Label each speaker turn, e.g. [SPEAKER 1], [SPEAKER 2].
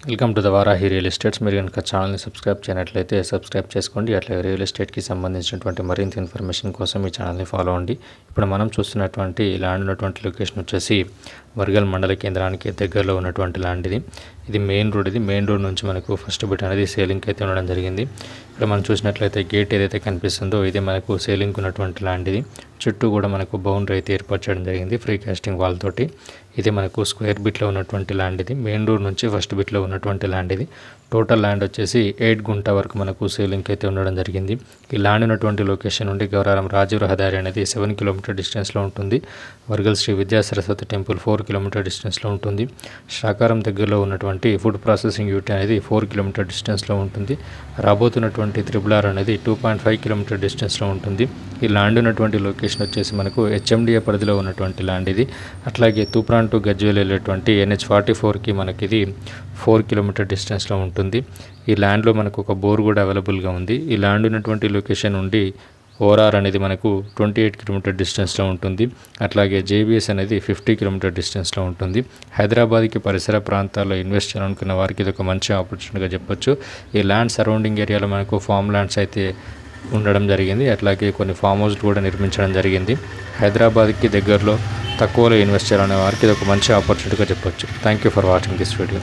[SPEAKER 1] Welcome to the Varahi real estates. మీరు కనుక ఛానల్ని సబ్స్క్రైబ్ చేయనట్లయితే సబ్స్క్రైబ్ చేసుకోండి. అట్లాగే రియల్ ఎస్టేట్కి సంబంధించినటువంటి మరింత ఇన్ఫర్మేషన్ కోసం ఈ ఛానల్ని ఫాలో అవ్వండి. ఇప్పుడు మనం చూస్తున్నటువంటి ల్యాండ్ ఉన్నటువంటి లొకేషన్ వచ్చేసి వర్గల్ మండల కేంద్రానికి దగ్గరలో ఉన్నటువంటి ల్యాండ్ ఇది మెయిన్ రోడ్. మెయిన్ రోడ్ నుంచి మనకు ఫస్ట్ బిట్ అనేది సేలింగ్ అయితే ఉండడం జరిగింది. ఇక్కడ మనం చూసినట్లయితే గేట్ ఏదైతే కనిపిస్తుందో ఇది మనకు సేలింగ్ ఉన్నటువంటి ల్యాండ్. చుట్టూ కూడా మనకు బౌండరీ అయితే ఏర్పాటు చేయడం జరిగింది ఫ్రీ కాస్టింగ్ వాల్ తోటి. ఇది మనకు స్క్వేర్ బిట్లో ఉన్నటువంటి ల్యాండ్. మెయిన్ రోడ్ నుంచి ఫస్ట్ బిట్లో ఉన్నటువంటి ల్యాండ్. టోటల్ ల్యాండ్ వచ్చేసి 8 గుంట వరకు మనకు సేలింగ్ అయితే ఉండడం జరిగింది. ఈ ల్యాండ్ ఉన్నటువంటి లొకేషన్ నుండి గౌరారం రాజీవ్ రహదారి అనేది 7 కిలోమీటర్ డిస్టెన్స్లో ఉంటుంది. వర్గల్ శ్రీ విద్యా సరస్వతి టెంపుల్ 4 కిలోమీటర్ డిస్టెన్స్లో ఉంటుంది. శ్రాకారం దగ్గరలో ఉన్నటువంటి ఫుడ్ ప్రాసెసింగ్ యూనిట్ అనేది 4 కిలోమీటర్ డిస్టెన్స్లో ఉంటుంది. రాబోతున్నటువంటి RRR అనేది 2.5 కిలోమీటర్ డిస్టెన్స్లో ఉంటుంది. ఈ ల్యాండ్ ఉన్నటువంటి లొకేషన్ వచ్చేసి మనకు HMDA పరిధిలో ఉన్నటువంటి ల్యాండ్ ఇది. అట్లాగే తూప్రాన్ టు గజ్వేల్ వెళ్ళేటువంటి NH44కి మనకి ఇది 4 కిలోమీటర్ డిస్టెన్స్లో ఉంటుంది. ఈ ల్యాండ్లో మనకు ఒక బోర్ కూడా అవైలబుల్గా ఉంది. ఈ ల్యాండ్ ఉన్నటువంటి లొకేషన్ నుండి ORR అనేది మనకు 28 కిలోమీటర్ డిస్టెన్స్లో ఉంటుంది. అట్లాగే JBS అనేది 50 కిలోమీటర్ డిస్టెన్స్లో ఉంటుంది. హైదరాబాద్కి పరిసర ప్రాంతాల్లో ఇన్వెస్ట్ చేయాలనుకున్న వారికి ఇది ఒక మంచి ఆపర్చునిటీగా చెప్పొచ్చు. ఈ ల్యాండ్ సరౌండింగ్ ఏరియాలో మనకు ఫామ్ ల్యాండ్స్ అయితే ఉండడం జరిగింది. అట్లాగే కొన్ని ఫామ్ హౌస్లు కూడా నిర్మించడం జరిగింది. హైదరాబాద్కి దగ్గరలో తక్కువలో ఇన్వెస్ట్ చేయాలనే వారికి ఇది ఒక మంచి ఆపర్చునిటీగా చెప్పొచ్చు. Thank you for watching this video.